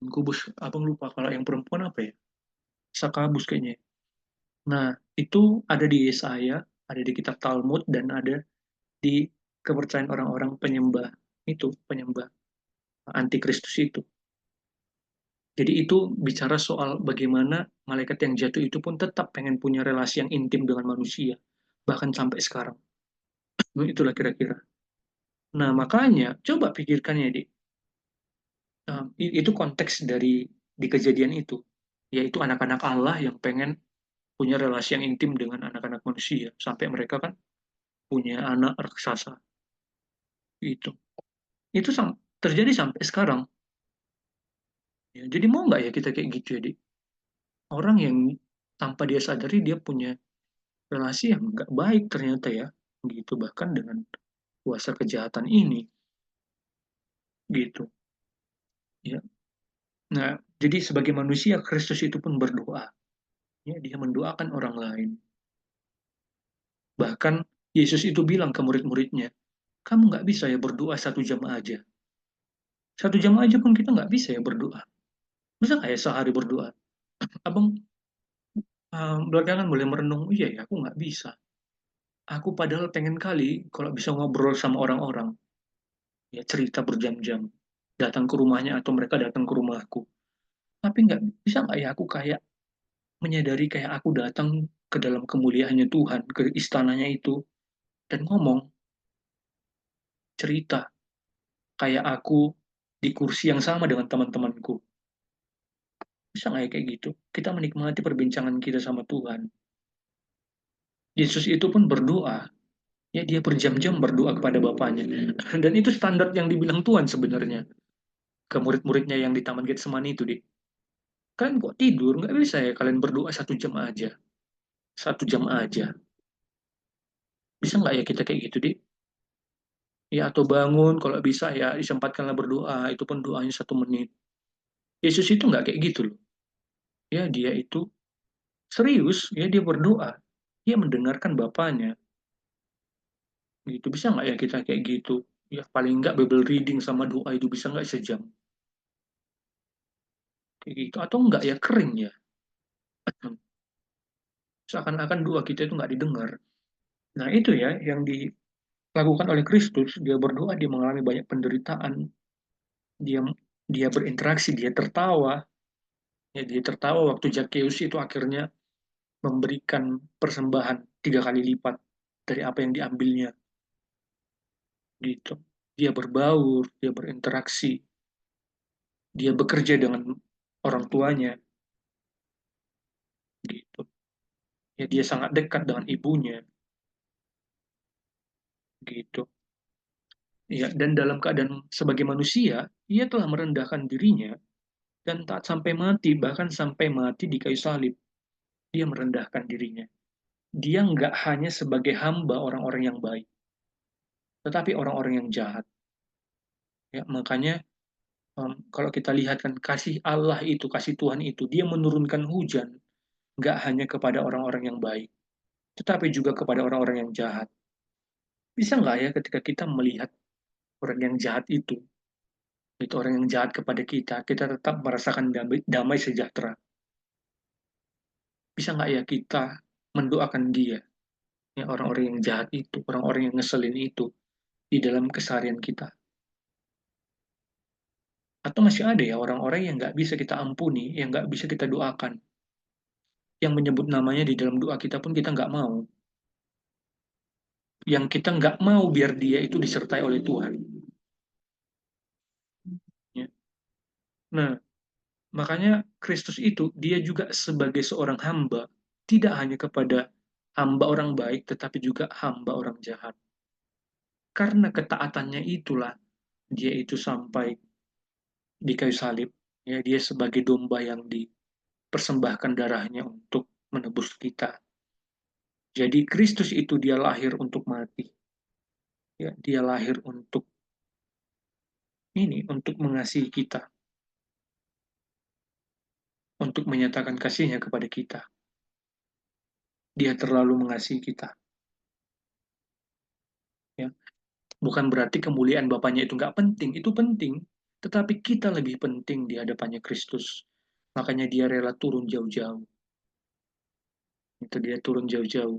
Inkubus. Abang lupa kalau yang perempuan apa ya? Sakabus kayaknya. Nah itu ada di Yesaya, ada di kitab Talmud dan ada di kepercayaan orang-orang penyembah itu, penyembah antikristus itu. Jadi itu bicara soal bagaimana malaikat yang jatuh itu pun tetap pengen punya relasi yang intim dengan manusia, bahkan sampai sekarang. Itulah kira-kira. Nah, makanya coba pikirkan ya, Dik. Itu konteks di kejadian itu, yaitu anak-anak Allah yang pengen punya relasi yang intim dengan anak-anak manusia, sampai mereka kan punya anak raksasa. Itu. Itu terjadi sampai sekarang. Ya, jadi mau nggak ya kita kayak gitu ya, Dik? orang yang tanpa dia sadari dia punya relasi yang nggak baik ternyata ya, gitu, bahkan dengan kuasa kejahatan ini, gitu ya. Nah, jadi sebagai manusia Kristus itu pun berdoa, ya, dia mendoakan orang lain. Bahkan Yesus itu bilang ke murid-muridnya, kamu nggak bisa ya berdoa 1 jam aja. 1 jam aja pun kita nggak bisa ya berdoa. Bisa nggak ya sehari berdoa? Abang belakangan boleh merenung, iya ya aku nggak bisa. Aku padahal pengen kali kalau bisa ngobrol sama orang-orang, ya cerita berjam-jam, datang ke rumahnya atau mereka datang ke rumahku. Tapi nggak bisa nggak ya aku kayak menyadari kayak aku datang ke dalam kemuliaannya Tuhan, ke istananya itu, dan ngomong, cerita, kayak aku di kursi yang sama dengan teman-temanku. Bisa nggak ya kayak gitu? Kita menikmati perbincangan kita sama Tuhan. Yesus itu pun berdoa, ya dia berjam-jam berdoa kepada Bapaknya. Dan itu standar yang dibilang Tuhan sebenarnya ke murid-muridnya yang di Taman Getsemani itu, Dik. Kalian kok tidur? Nggak bisa ya kalian berdoa 1 jam aja. 1 jam aja. Bisa nggak ya kita kayak gitu, Dik? Ya, atau bangun, kalau bisa ya disempatkanlah berdoa, itu pun doanya 1 menit. Yesus itu nggak kayak gitu loh. Ya, dia itu serius, ya dia berdoa. Dia mendengarkan Bapaknya. Gitu. Bisa nggak ya kita kayak gitu? Ya, paling nggak Bible reading sama doa itu bisa nggak sejam? Kayak gitu. Atau nggak ya kering ya? Seakan-akan doa kita itu nggak didengar. Nah, itu ya yang dilakukan oleh Kristus. Dia berdoa, dia mengalami banyak penderitaan. Dia dia berinteraksi, dia tertawa. Ya, dia tertawa waktu Zakheus itu akhirnya memberikan persembahan 3 kali lipat dari apa yang diambilnya. Gitu. Dia berbaur, dia berinteraksi, dia bekerja dengan orang tuanya. Gitu. Ya, dia sangat dekat dengan ibunya. Gitu. Ya, dan dalam keadaan sebagai manusia, ia telah merendahkan dirinya dan taat sampai mati, bahkan sampai mati di kayu salib. Dia merendahkan dirinya. Dia nggak hanya sebagai hamba orang-orang yang baik, tetapi orang-orang yang jahat. Ya, makanya kalau kita lihat kan kasih Allah itu, kasih Tuhan itu, dia menurunkan hujan nggak hanya kepada orang-orang yang baik, tetapi juga kepada orang-orang yang jahat. Bisa nggak ya ketika kita melihat orang yang jahat itu orang yang jahat kepada kita, kita tetap merasakan damai, damai sejahtera. Bisa nggak ya kita mendoakan dia, ya orang-orang yang jahat itu, orang-orang yang ngeselin itu, di dalam keseharian kita? Atau masih ada ya orang-orang yang nggak bisa kita ampuni, yang nggak bisa kita doakan, yang menyebut namanya di dalam doa kita pun kita nggak mau, yang kita nggak mau biar dia itu disertai oleh Tuhan. Ya. Nah, makanya Kristus itu, dia juga sebagai seorang hamba, tidak hanya kepada hamba orang baik, tetapi juga hamba orang jahat. Karena ketaatannya itulah, dia itu sampai di kayu salib. Ya, dia sebagai domba yang dipersembahkan darahnya untuk menebus kita. Jadi Kristus itu dia lahir untuk mati. Ya, dia lahir untuk untuk mengasihi kita, untuk menyatakan kasihnya kepada kita. Dia terlalu mengasihi kita. Ya. Bukan berarti kemuliaan Bapaknya itu nggak penting, itu penting. Tetapi kita lebih penting di hadapannya Kristus. Makanya dia rela turun jauh-jauh. Itu dia turun jauh-jauh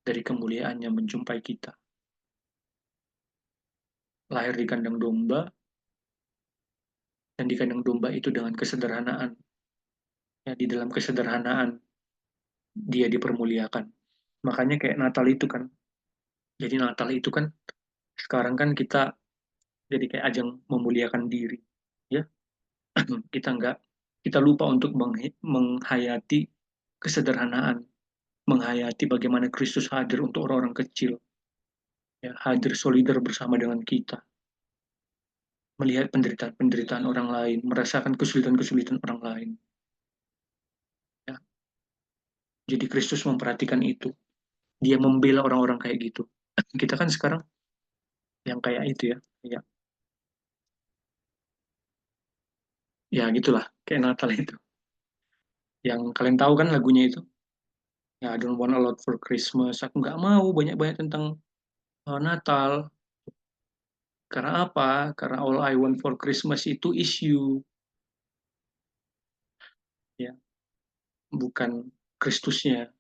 dari kemuliaannya menjumpai kita. Lahir di kandang domba, dan di kandang domba itu dengan kesederhanaan. Ya, di dalam kesederhanaan dia dipermuliakan. Makanya kayak Natal itu kan. Jadi Natal itu kan sekarang kan kita jadi kayak ajang memuliakan diri. Ya, kita nggak kita lupa untuk menghayati kesederhanaan, menghayati bagaimana Kristus hadir untuk orang-orang kecil, ya, hadir solidar bersama dengan kita, melihat penderitaan-penderitaan orang lain, merasakan kesulitan-kesulitan orang lain. Jadi Kristus memperhatikan itu. Dia membela orang-orang kayak gitu. Kita kan sekarang yang kayak itu ya, kayak ya gitulah, kayak Natal itu. Yang kalian tahu kan lagunya itu, ya I don't want a lot for Christmas. Aku nggak mau banyak-banyak tentang Natal. Karena apa? Karena all I want for Christmas itu is you, ya, bukan Kristusnya.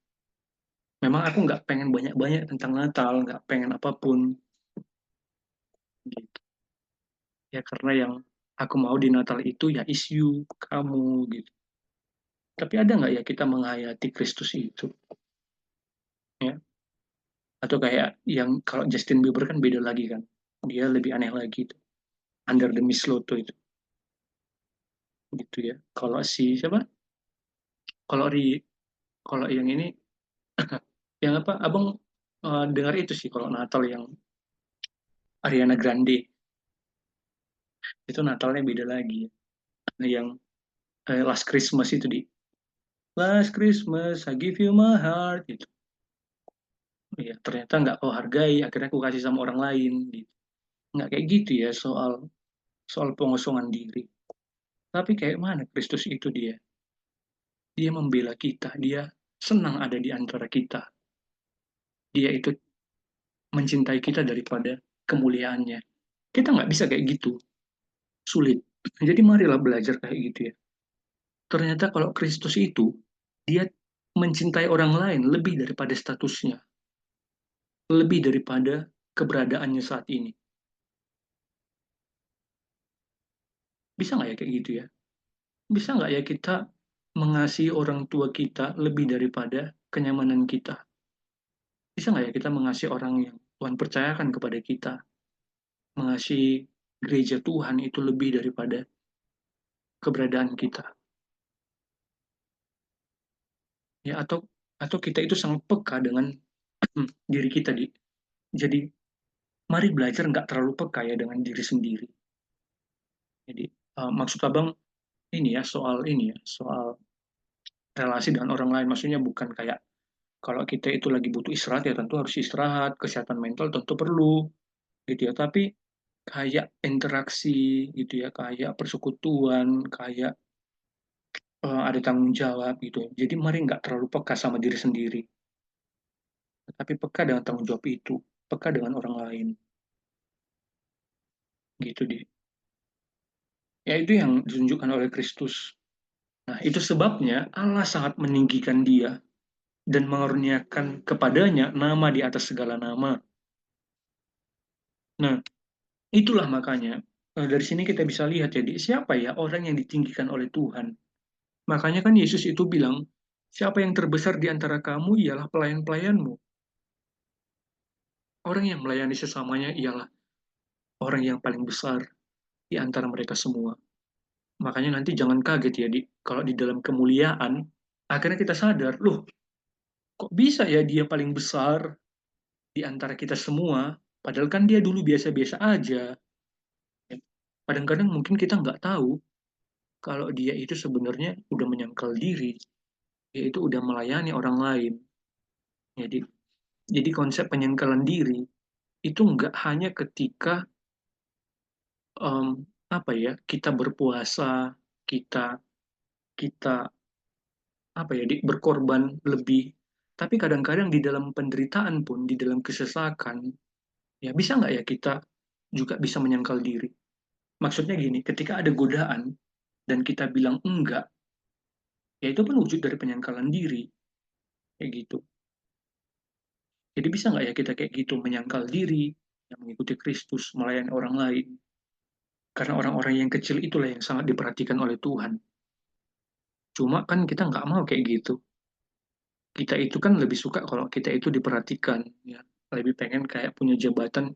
Memang aku nggak pengen banyak-banyak tentang Natal, nggak pengen apapun, gitu. Ya karena yang aku mau di Natal itu ya is you, kamu, gitu. Tapi ada nggak ya kita menghayati Kristus itu? Ya, atau kayak yang kalau Justin Bieber kan beda lagi kan, dia lebih aneh lagi itu, Under the Mistletoe itu, gitu ya. Kalau si siapa, kalau kalau yang ini yang apa abang dengar itu sih, kalau Natal yang Ariana Grande itu Natalnya beda lagi ya. Nah, yang Last Christmas itu di Last Christmas I give you my heart itu, ya ternyata nggak kau hargai, akhirnya aku kasih sama orang lain, gitu. Nggak kayak gitu ya, soal soal pengosongan diri. Tapi kayak mana Kristus itu, dia membela kita, dia senang ada di antara kita, dia itu mencintai kita daripada kemuliaannya. Kita nggak bisa kayak gitu, sulit. Jadi marilah belajar kayak gitu ya. Ternyata kalau Kristus itu, dia mencintai orang lain lebih daripada statusnya, lebih daripada keberadaannya saat ini. Bisa nggak ya kayak gitu ya? Bisa nggak ya kita mengasihi orang tua kita lebih daripada kenyamanan kita? Bisa nggak ya kita mengasihi orang yang Tuhan percayakan kepada kita, mengasihi gereja Tuhan itu lebih daripada keberadaan kita? Ya, atau kita itu sangat peka dengan diri kita, jadi mari belajar nggak terlalu peka ya dengan diri sendiri. Jadi maksud abang ini ya, soal relasi dengan orang lain, maksudnya bukan kayak kalau kita itu lagi butuh istirahat ya tentu harus istirahat, kesehatan mental tentu perlu, gitu ya. Tapi kayak interaksi gitu ya, kayak persekutuan, kayak ada tanggung jawab gitu. Jadi mari nggak terlalu peka sama diri sendiri, tapi peka dengan tanggung jawab itu, peka dengan orang lain, gitu deh. Ya itu yang ditunjukkan oleh Kristus. Nah itu sebabnya Allah sangat meninggikan dia dan mengaruniakan kepadanya nama di atas segala nama. Nah itulah makanya dari sini kita bisa lihat, jadi siapa ya orang yang ditinggikan oleh Tuhan. Makanya kan Yesus itu bilang, siapa yang terbesar di antara kamu ialah pelayan-pelayanmu. Orang yang melayani sesamanya ialah orang yang paling besar di antara mereka semua. Makanya nanti jangan kaget ya, kalau di dalam kemuliaan, akhirnya kita sadar, loh kok bisa ya dia paling besar di antara kita semua, padahal kan dia dulu biasa-biasa aja. Kadang-kadang mungkin kita nggak tahu kalau dia itu sebenarnya udah menyangkal diri, dia itu udah melayani orang lain. Jadi, konsep penyangkalan diri itu nggak hanya ketika em, apa ya kita berpuasa, kita kita apa ya berkorban lebih, tapi kadang-kadang di dalam penderitaan pun, di dalam kesesakan, ya bisa nggak ya kita juga bisa menyangkal diri. Maksudnya gini, ketika ada godaan dan kita bilang enggak, ya itu pun wujud dari penyangkalan diri, kayak gitu. Jadi bisa nggak ya kita kayak gitu menyangkal diri, yang mengikuti Kristus, melayani orang lain. Karena orang-orang yang kecil itulah yang sangat diperhatikan oleh Tuhan. Cuma kan kita nggak mau kayak gitu. Kita itu kan lebih suka kalau kita itu diperhatikan, ya. Lebih pengen kayak punya jabatan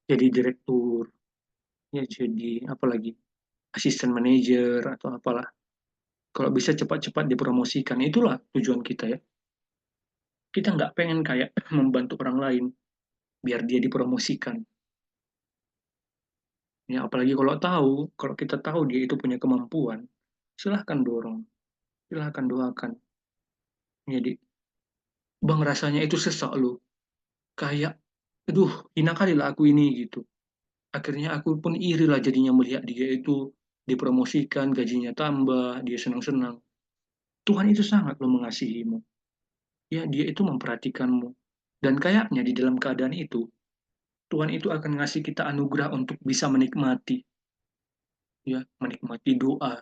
jadi direktur, ya jadi apalagi asisten manajer atau apalah. Kalau bisa cepat-cepat dipromosikan, itulah tujuan kita ya. Kita nggak pengen kayak membantu orang lain biar dia dipromosikan. Ya, apalagi kalau kita tahu dia itu punya kemampuan, silahkan dorong, silahkan doakan. Jadi Bang, rasanya itu sesak loh. Kayak, aduh, hina kali lah aku ini gitu. Akhirnya aku pun iri lah jadinya melihat dia itu dipromosikan, gajinya tambah, dia senang-senang. Tuhan itu sangat loh mengasihimu. Ya, dia itu memperhatikanmu. Dan kayaknya di dalam keadaan itu, Tuhan itu akan ngasih kita anugerah untuk bisa menikmati, ya, menikmati doa,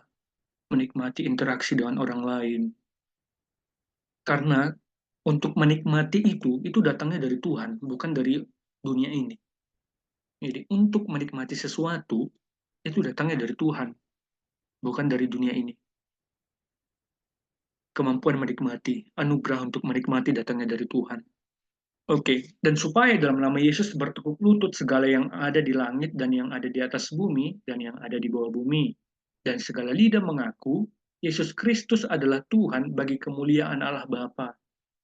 menikmati interaksi dengan orang lain. Karena untuk menikmati itu datangnya dari Tuhan, bukan dari dunia ini. Jadi untuk menikmati sesuatu, itu datangnya dari Tuhan, bukan dari dunia ini. Kemampuan menikmati, anugerah untuk menikmati datangnya dari Tuhan. Oke, dan supaya dalam nama Yesus bertekuk lutut segala yang ada di langit dan yang ada di atas bumi dan yang ada di bawah bumi, dan segala lidah mengaku Yesus Kristus adalah Tuhan bagi kemuliaan Allah Bapa.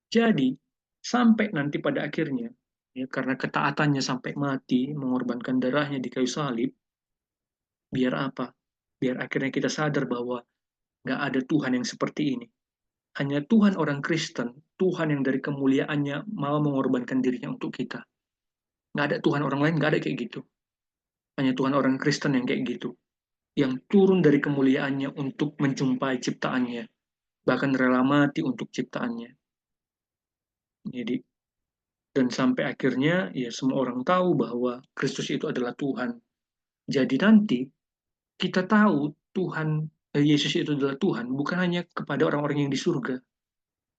Jadi, sampai nanti pada akhirnya, ya, karena ketaatannya sampai mati, mengorbankan darahnya di kayu salib, biar apa? Biar akhirnya kita sadar bahwa nggak ada Tuhan yang seperti ini. Hanya Tuhan orang Kristen, Tuhan yang dari kemuliaannya mau mengorbankan dirinya untuk kita. Nggak ada Tuhan orang lain, nggak ada kayak gitu. Hanya Tuhan orang Kristen yang kayak gitu. Yang turun dari kemuliaannya untuk menjumpai ciptaannya. Bahkan rela mati untuk ciptaannya. Jadi, dan sampai akhirnya ya semua orang tahu bahwa Kristus itu adalah Tuhan. Jadi nanti kita tahu Tuhan, Yesus itu adalah Tuhan bukan hanya kepada orang-orang yang di surga,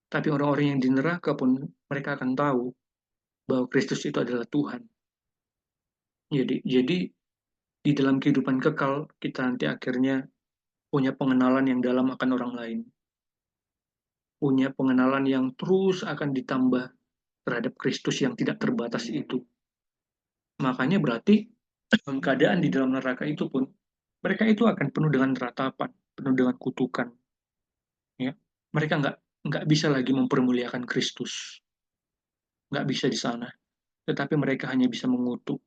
tapi orang-orang yang di neraka pun mereka akan tahu bahwa Kristus itu adalah Tuhan. Jadi di dalam kehidupan kekal kita nanti akhirnya punya pengenalan yang dalam akan orang lain, punya pengenalan yang terus akan ditambah terhadap Kristus yang tidak terbatas itu. Makanya berarti keadaan di dalam neraka itu pun mereka itu akan penuh dengan ratapan, penuh dengan kutukan. Ya, mereka nggak bisa lagi mempermuliakan Kristus, nggak bisa di sana. Tetapi mereka hanya bisa mengutuk,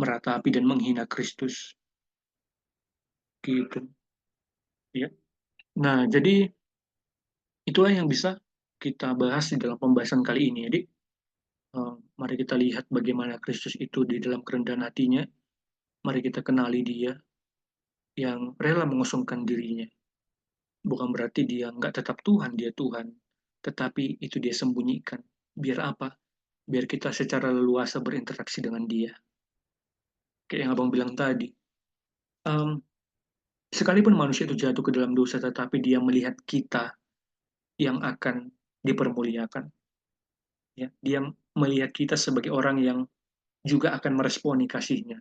meratapi dan menghina Kristus. Gitu. Ya. Nah, jadi itulah yang bisa kita bahas di dalam pembahasan kali ini. Jadi, mari kita lihat bagaimana Kristus itu di dalam kerendahan hatinya. Mari kita kenali dia yang rela mengosongkan dirinya. Bukan berarti dia nggak tetap Tuhan, dia Tuhan. Tetapi itu dia sembunyikan. Biar apa? Biar kita secara leluasa berinteraksi dengan dia. Kayak yang abang bilang tadi. Um, Sekalipun manusia itu jatuh ke dalam dosa, tetapi dia melihat kita yang akan dipermuliakan. Ya, dia melihat kita sebagai orang yang juga akan meresponi kasihnya.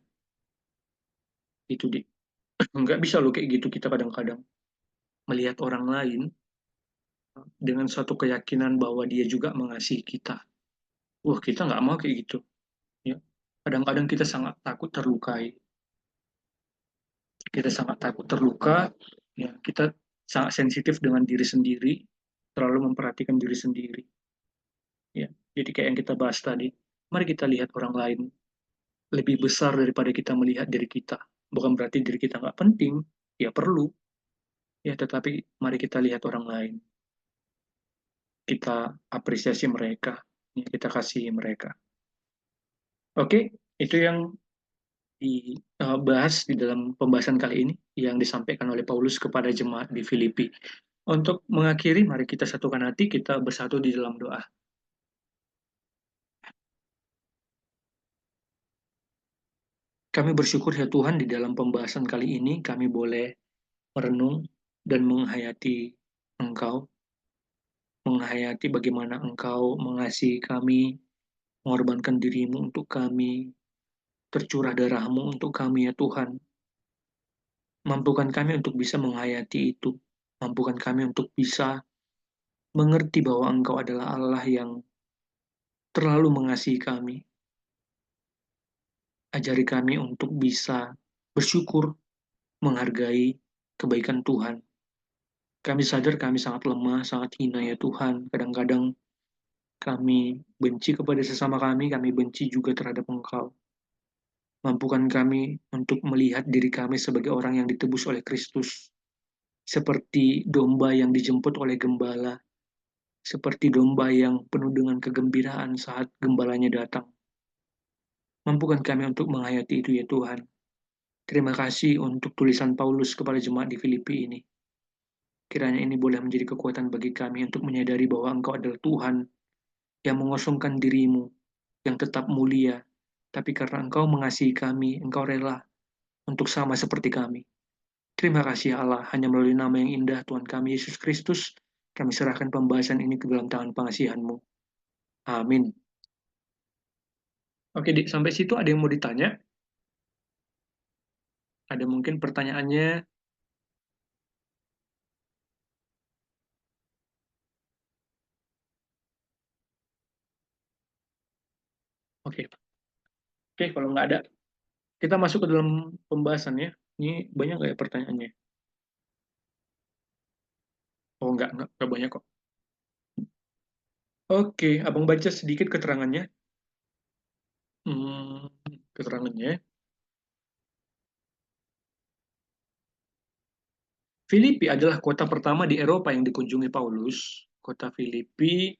Itu di nggak bisa loh kayak gitu kita kadang-kadang melihat orang lain dengan suatu keyakinan bahwa dia juga mengasihi kita. Wah, kita nggak mau kayak gitu. Ya. Kadang-kadang kita sangat takut terlukai. Kita sangat takut terluka. Ya, kita sangat sensitif dengan diri sendiri, terlalu memperhatikan diri sendiri. Ya, jadi kayak yang kita bahas tadi, mari kita lihat orang lain lebih besar daripada kita melihat diri kita. Bukan berarti diri kita nggak penting, ya perlu, ya tetapi mari kita lihat orang lain. Kita apresiasi mereka, ya, kita kasih mereka. Oke, itu yang dibahas di dalam pembahasan kali ini yang disampaikan oleh Paulus kepada jemaat di Filipi. Untuk mengakhiri, mari kita satukan hati, kita bersatu di dalam doa. Kami bersyukur ya Tuhan di dalam pembahasan kali ini kami boleh merenung dan menghayati Engkau, menghayati bagaimana Engkau mengasihi kami, mengorbankan dirimu untuk kami, tercurah darahmu untuk kami ya Tuhan. Mampukan kami untuk bisa menghayati itu, mampukan kami untuk bisa mengerti bahwa Engkau adalah Allah yang terlalu mengasihi kami. Ajari kami untuk bisa bersyukur, menghargai kebaikan Tuhan. Kami sadar kami sangat lemah, sangat hina ya Tuhan. Kadang-kadang kami benci kepada sesama kami benci juga terhadap Engkau. Mampukan kami untuk melihat diri kami sebagai orang yang ditebus oleh Kristus. Seperti domba yang dijemput oleh gembala. seperti domba yang penuh dengan kegembiraan saat gembalanya datang. Mampukan kami untuk menghayati itu ya Tuhan. Terima kasih untuk tulisan Paulus kepada jemaat di Filipi ini. Kiranya ini boleh menjadi kekuatan bagi kami untuk menyadari bahwa Engkau adalah Tuhan yang mengosongkan dirimu, yang tetap mulia, tapi karena Engkau mengasihi kami, Engkau rela untuk sama seperti kami. Terima kasih ya Allah, hanya melalui nama yang indah Tuhan kami Yesus Kristus, kami serahkan pembahasan ini ke dalam tangan pengasihan-Mu. Amin. Oke, Dik, sampai situ ada yang mau ditanya? Ada mungkin pertanyaannya? Oke. Oke, kalau nggak ada, kita masuk ke dalam pembahasan ya. Ini banyak nggak ya pertanyaannya? Oh, nggak banyak kok. Oke, abang baca sedikit keterangannya. Keterangannya. Filipi adalah kota pertama di Eropa yang dikunjungi Paulus. Kota Filipi